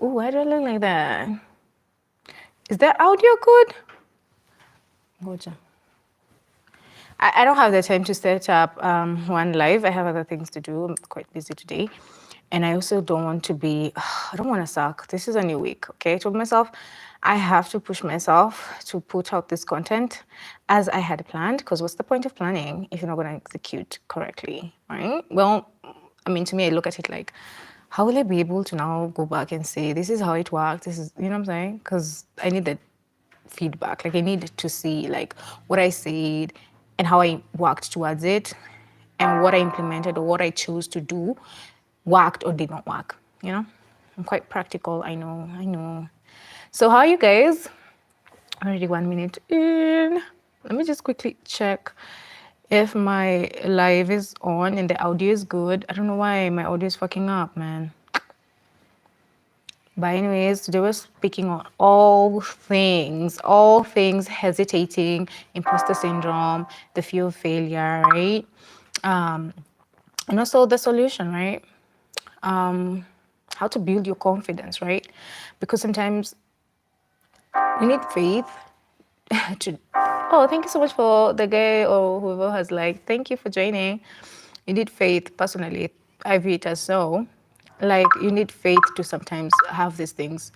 Oh, why do I look like that? Is that audio good? Goja. I don't have the time to set up one live. I have other things to do. I'm quite busy today. And I also don't want to be, I don't want to suck. This is a new week, okay? I told myself I have to push myself to put out this content as I had planned, because what's the point of planning if you're not going to execute correctly, right? Well, I mean, to me, I look at it like, how will I be able to now go back and say, this is how it works? This is, you know what I'm saying? Because I need that feedback. Like I need to see like what I said and how I worked towards it and what I implemented or what I chose to do worked or did not work. You know, I'm quite practical. I know. So how are you guys? Already 1 minute in. Let me just quickly check if my live is on and the audio is good. I don't know why my audio is fucking up, man. But anyways, today we're speaking on all things hesitating, imposter syndrome, the fear of failure, right? And also the solution, right? How to build your confidence, right? Because sometimes you need faith to, oh, thank you so much for the guy or whoever has like, thank you for joining. You need faith, personally, I view it as so. Like you need faith to sometimes have these things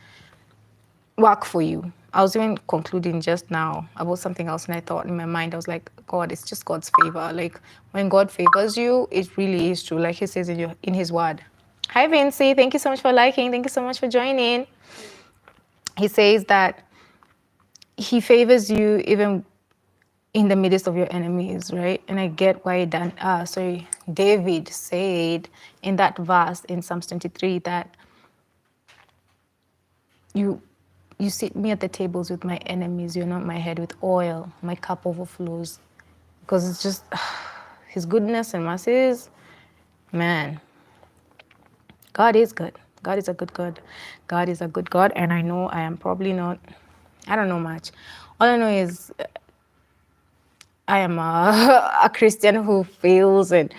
work for you. I was even concluding just now about something else, and I thought in my mind, I was like, God, it's just God's favor. Like when God favors you, it really is true. Like He says in His Word. Hi, Vincy. Thank you so much for liking. Thank you so much for joining. He says that He favors you even in the midst of your enemies, right? And I get why David said in that verse in Psalms 23 that you sit me at the tables with my enemies, you anoint my head with oil, my cup overflows. Because it's just His goodness and mercies, man. God is good. God is a good God. God is a good God, and I know I am probably not, I don't know much. All I know is I am a Christian who feels and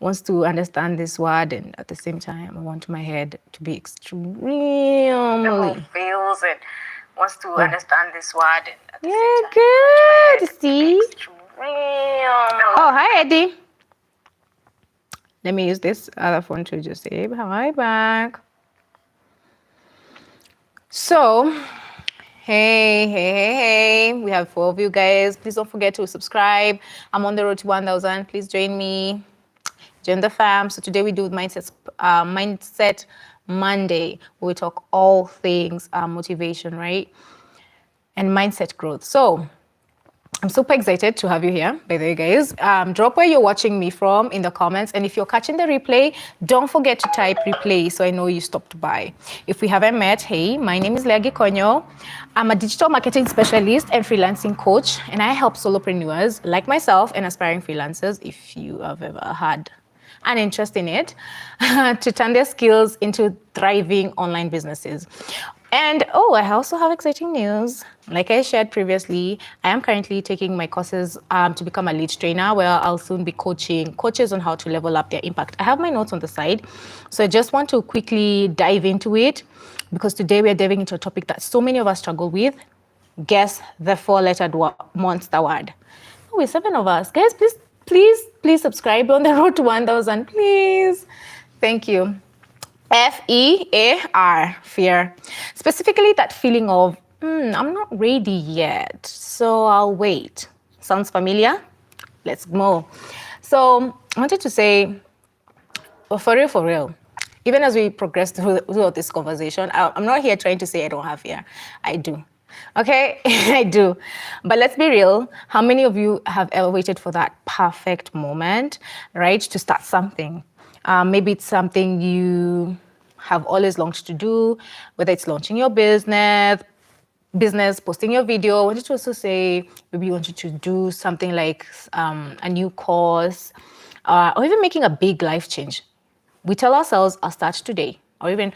wants to understand this word, and at the same time, I want my head to be extremely feels and wants to understand this word. And at the yeah, same time, good. See? Oh, hi, Eddie. Let me use this other phone to just say hi back. So, hey. We have 4 of you guys. Please don't forget to subscribe. I'm on the road to 1,000. Please join me. Join the fam. So today we do Mindset Monday, where we talk all things motivation, right? And mindset growth. So I'm super excited to have you here, by the way, guys. Drop where you're watching me from in the comments. And if you're catching the replay, don't forget to type replay so I know you stopped by. If we haven't met, hey, my name is Leah Gikonyo. I'm a digital marketing specialist and freelancing coach, and I help solopreneurs like myself and aspiring freelancers, if you have ever had an interest in it, to turn their skills into thriving online businesses. And I also have exciting news. Like I shared previously, I am currently taking my courses to become a lead trainer, where I'll soon be coaching coaches on how to level up their impact. I have my notes on the side, so I just want to quickly dive into it, because today we're diving into a topic that so many of us struggle with. Guess the 4-lettered monster word. Oh, we're 7 of us. Guys, please subscribe on the road to 1,000, please. Thank you. FEAR, fear. Specifically that feeling of, I'm not ready yet, so I'll wait. Sounds familiar? Let's go. So I wanted to say, for real, even as we progress throughout this conversation, I'm not here trying to say I don't have fear. I do. Okay, I do. But let's be real. How many of you have ever waited for that perfect moment, right, to start something? Maybe it's something you have always longed to do, whether it's launching your business, posting your video. I wanted to also say, maybe you wanted to do something like a new course, or even making a big life change. We tell ourselves, I'll start today, or even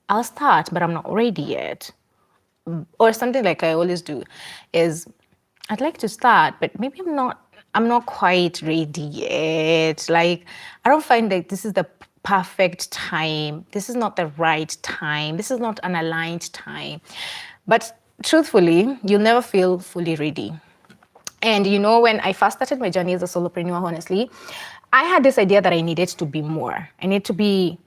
I'll start, but I'm not ready yet. Or something like I always do is, I'd like to start, but maybe I'm not quite ready yet. Like, I don't find that this is the perfect time. This is not the right time. This is not an aligned time. But truthfully, you'll never feel fully ready. And when I first started my journey as a solopreneur, honestly, I had this idea that I needed to be more. I needed to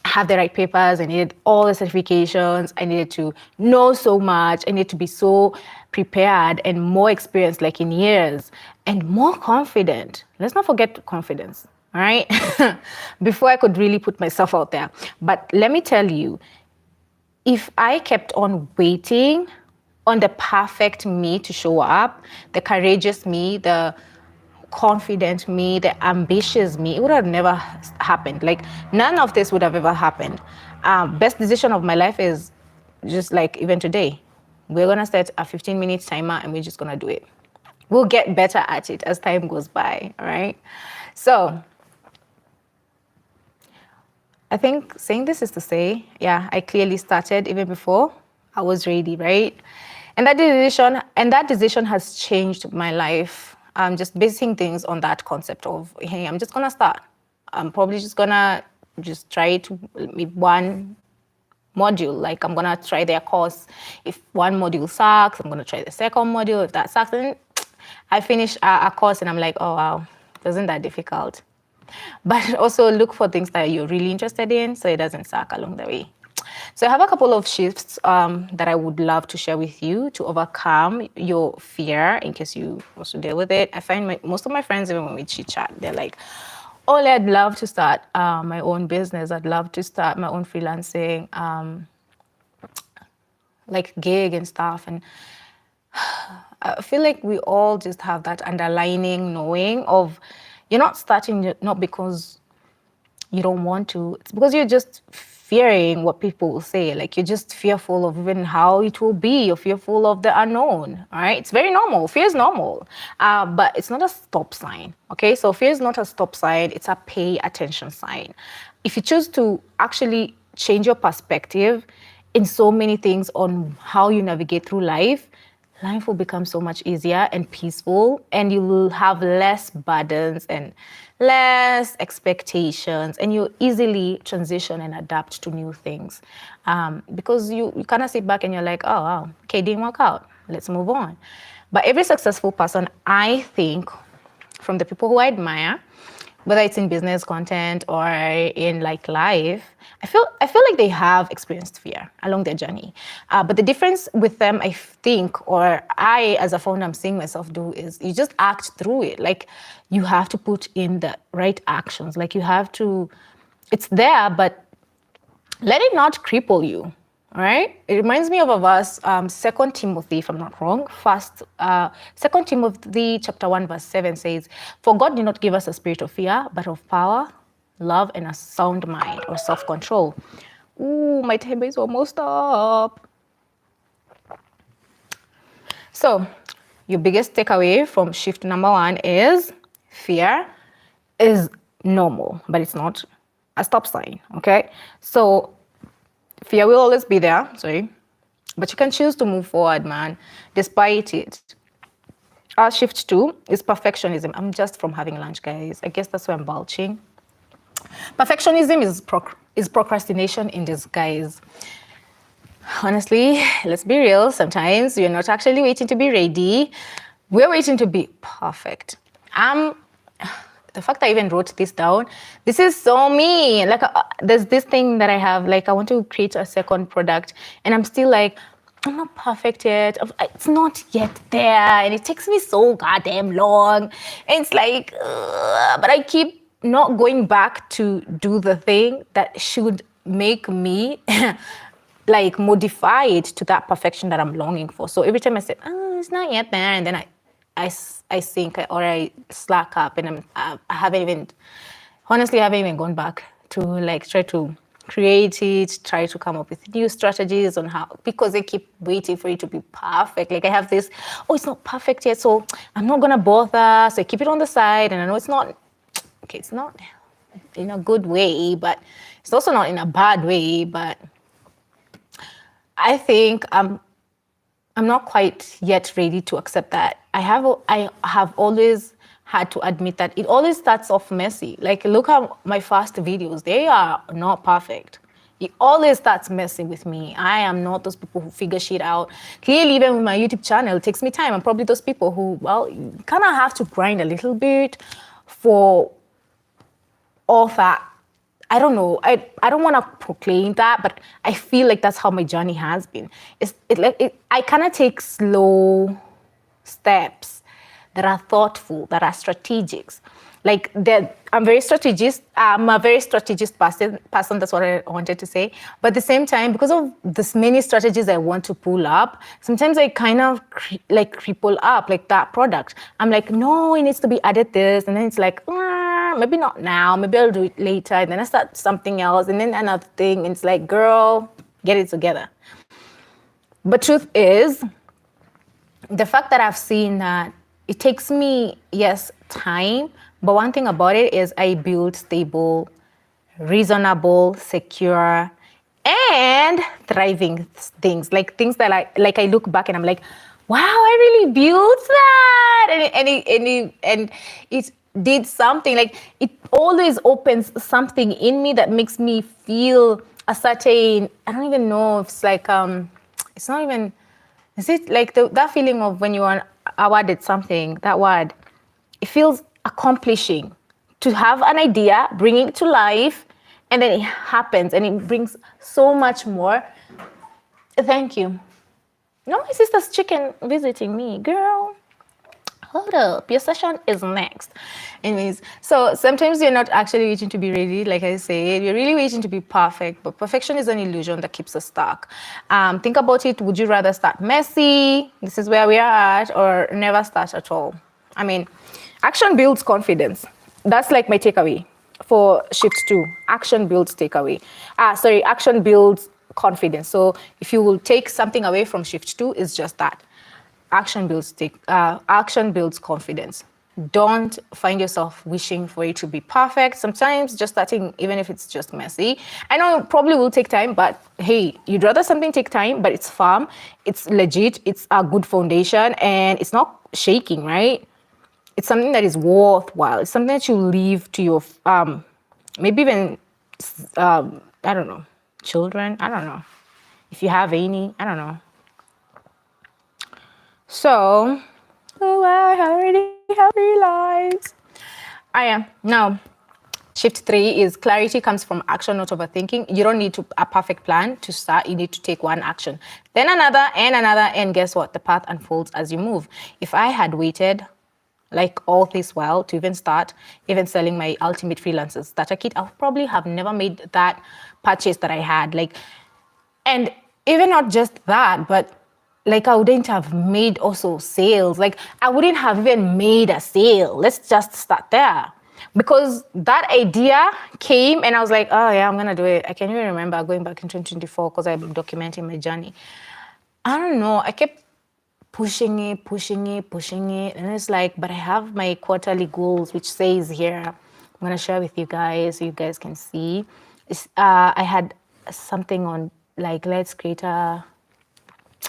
have the right papers. I needed all the certifications. I needed to know so much. I needed to be so prepared and more experienced, like in years, and more confident. Let's not forget confidence, all right? Before I could really put myself out there. But let me tell you, if I kept on waiting on the perfect me to show up, the courageous me, the confident me, the ambitious me, it would have never happened. Like, none of this would have ever happened. Best decision of my life is just like even today. We're going to set a 15-minute timer and we're just going to do it. We'll get better at it as time goes by, all right? So I think saying this is to say, yeah, I clearly started even before I was ready, right? And that decision has changed my life. I'm just basing things on that concept of, hey, I'm just gonna start. I'm probably just gonna try it with one module. Like, I'm gonna try their course. If one module sucks, I'm gonna try the second module. If that sucks, then I finish a course and I'm like, oh wow, it wasn't that difficult. But also look for things that you're really interested in so it doesn't suck along the way. So I have a couple of shifts that I would love to share with you to overcome your fear in case you also deal with it. I find most of my friends, even when we chit chat, they're like, oh, I'd love to start my own business. I'd love to start my own freelancing, like gig and stuff. And I feel like we all just have that underlining knowing of you're not starting not because you don't want to. It's because you're just fearing what people will say. Like, you're just fearful of even how it will be. You're fearful of the unknown, all right? It's very normal. Fear is normal, but it's not a stop sign, okay? So fear is not a stop sign. It's a pay attention sign. If you choose to actually change your perspective in so many things on how you navigate through life will become so much easier and peaceful, and you will have less burdens and less expectations, and you easily transition and adapt to new things because you kind of sit back and you're like, oh, wow, okay, didn't work out. Let's move on. But every successful person, I think, from the people who I admire, whether it's in business content or in like life, I feel like they have experienced fear along their journey. But the difference with them, I think, or I as a founder, I'm seeing myself do, is you just act through it. Like, you have to put in the right actions. Like, you have to, it's there, but let it not cripple you. All right. It reminds me of a verse, 2 Timothy, if I'm not wrong. 2 Timothy chapter 1, verse 7 says, "For God did not give us a spirit of fear, but of power, love, and a sound mind," or self-control. Ooh, my time is almost up. So, your biggest takeaway from shift number 1 is fear is normal, but it's not a stop sign. Okay. So, fear will always be there, but you can choose to move forward, man, despite it. Our shift 2 is perfectionism. I'm just from having lunch, guys. I guess that's why I'm belching. Perfectionism is procrastination in disguise. Honestly, let's be real. Sometimes we're not actually waiting to be ready. We're waiting to be perfect. The fact I even wrote this down, this is so me. Like, there's this thing that I have, like, I want to create a second product, and I'm still like, I'm not perfect yet. It's not yet there, and it takes me so goddamn long. And it's like, but I keep not going back to do the thing that should make me like modify it to that perfection that I'm longing for. So every time I say, oh, it's not yet there, and then I sink or I slack up, and I haven't even gone back to like try to create it, try to come up with new strategies on how, because I keep waiting for it to be perfect. Like, I have this, oh, it's not perfect yet, so I'm not gonna bother. So I keep it on the side, and I know it's not in a good way, but it's also not in a bad way. But I think I'm not quite yet ready to accept that. I have always had to admit that it always starts off messy. Like, look at my first videos. They are not perfect. It always starts messy with me. I am not those people who figure shit out. Clearly, even with my YouTube channel, it takes me time. I'm probably those people who, well, you kind of have to grind a little bit for all that. I don't know. I don't want to proclaim that, but I feel like that's how my journey has been. I kind of take slow steps that are thoughtful, that are strategic. Like I'm very strategist. I'm a very strategist person. That's what I wanted to say. But at the same time, because of this many strategies I want to pull up, sometimes I kind of cripple up like that product. I'm like, no, it needs to be added this, and then it's like, maybe not now. Maybe I'll do it later. And then I start something else, and then another thing. And it's like, girl, get it together. But truth is, the fact that I've seen that it takes me, yes, time, but one thing about it is I build stable, reasonable, secure, and thriving things. Like things that I look back and I'm like, wow, I really built that. And it did something. Like it always opens something in me that makes me feel a certain, I don't even know if it's like, it's not even, is it like that feeling of when you are awarded something, that word, it feels accomplishing to have an idea, bring it to life, and then it happens and it brings so much more. Thank you. No, my sister's chicken visiting me. Girl, hold up. Your session is next. Anyways, so sometimes you're not actually waiting to be ready. Like I said, you're really waiting to be perfect, but perfection is an illusion that keeps us stuck. Think about it. Would you rather start messy? This is where we are at, or never start at all? I mean, action builds confidence. That's like my takeaway for shift 2. Action builds takeaway. Action builds confidence. So if you will take something away from shift 2, it's just that. Action builds confidence. Don't find yourself wishing for it to be perfect. Sometimes just starting, even if it's just messy. I know it probably will take time, but hey, you'd rather something take time, but it's firm, it's legit, it's a good foundation, and it's not shaking, right? It's something that is worthwhile. It's something that you leave to your, maybe even, I don't know, children. I don't know. If you have any, I don't know. So, I already have realized. I am. Now, shift 3 is clarity comes from action, not overthinking. You don't need a perfect plan to start. You need to take one action. Then another, and guess what? The path unfolds as you move. If I had waited like all this while to even start even selling my ultimate freelancers starter kit, I probably have never made that purchase that I had. Like, and even not just that, but like I wouldn't have made also sales. Like I wouldn't have even made a sale. Let's just start there. Because that idea came and I was like, oh yeah, I'm gonna do it. I can even remember going back in 2024 because I've been documenting my journey. I don't know, I kept pushing it. And it's like, but I have my quarterly goals, which says here, I'm going to share with you guys so you guys can see. I had something on, like, let's create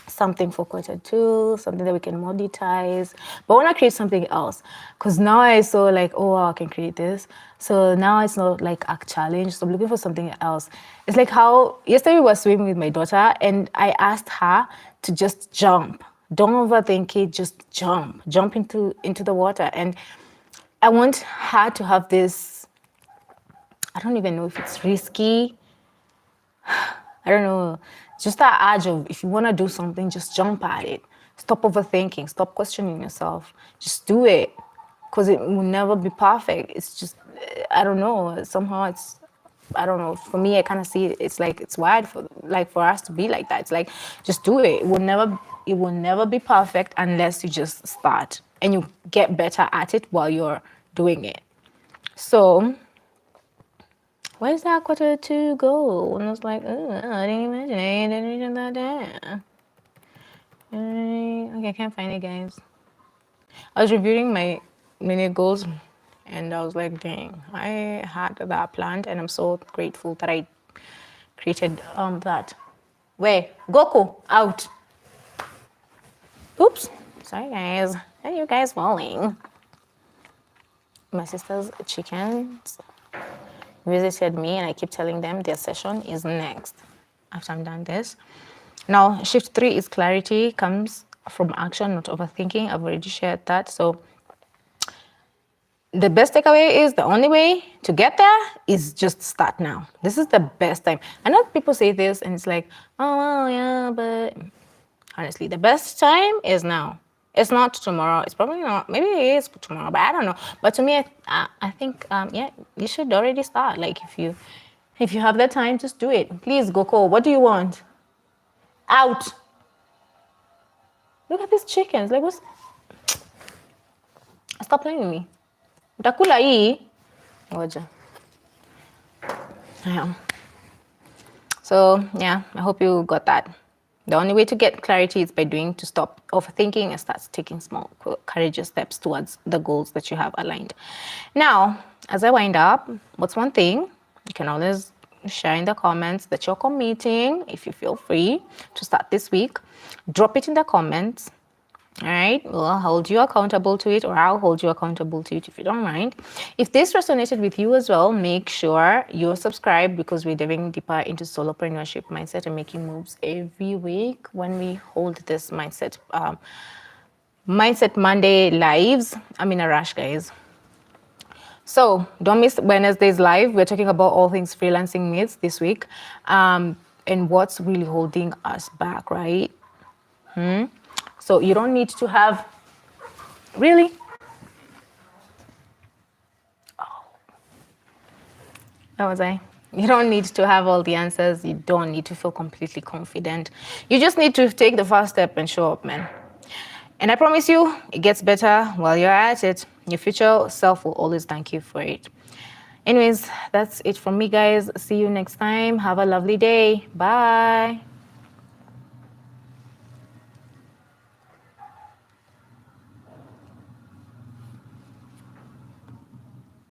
something for quarter 2, something that we can monetize. But I want to create something else because now I saw like, oh, wow, I can create this. So now it's not like a challenge. So I'm looking for something else. It's like how yesterday we were swimming with my daughter and I asked her to just jump. Don't overthink it, just jump into the water. And I want her to have this, I don't even know if it's risky. I don't know. Just that urge of if you want to do something, just jump at it. Stop overthinking, stop questioning yourself. Just do it because it will never be perfect. It's just, I don't know, somehow it's, I don't know. For me, I kind of see it. It's like it's wired for us to be like that. It's like just do it. It will never be perfect unless you just start and you get better at it while you're doing it. So, where's that quarter 2 go? And I was like, oh, I didn't imagine that down. Okay, I can't find it, guys. I was reviewing my mini goals. And I was like, dang, I had that planned and I'm so grateful that I created that. Wait, Goku, out. Oops, sorry guys. Are you guys falling? my sister's chickens visited me, and I keep telling them their session is next after I'm done this. Now, shift 3 is clarity, comes from action, not overthinking. I've already shared that. So the best takeaway is the only way to get there is just start now. This is the best time. I know people say this and it's like, oh, well, yeah, but honestly, the best time is now. It's not tomorrow. It's probably not. Maybe it is tomorrow, but I don't know. But to me, I think, yeah, you should already start. Like if you have the time, just do it. Please, Goko, what do you want? Out. Look at these chickens. Like, what's... Stop playing with me. Utakula hii. Ngoja. Yeah. So, yeah, I hope you got that. The only way to get clarity is by to stop overthinking and start taking small, courageous steps towards the goals that you have aligned. Now, as I wind up, what's one thing you can always share in the comments that you're committing, if you feel free to start this week? Drop it in the comments. All right, we'll hold you accountable to it, or I'll hold you accountable to it if you don't mind. If this resonated with you as well, make sure you're subscribed, because we're diving deeper into solopreneurship mindset and making moves every week when we hold this Mindset Monday lives. I'm in a rush, guys. So don't miss Wednesday's live. We're talking about all things freelancing myths this week, and what's really holding us back, right? So you don't need to have, really? Oh, that was I. You don't need to have all the answers. You don't need to feel completely confident. You just need to take the first step and show up, man. And I promise you, it gets better while you're at it. Your future self will always thank you for it. Anyways, that's it from me, guys. See you next time. Have a lovely day. Bye.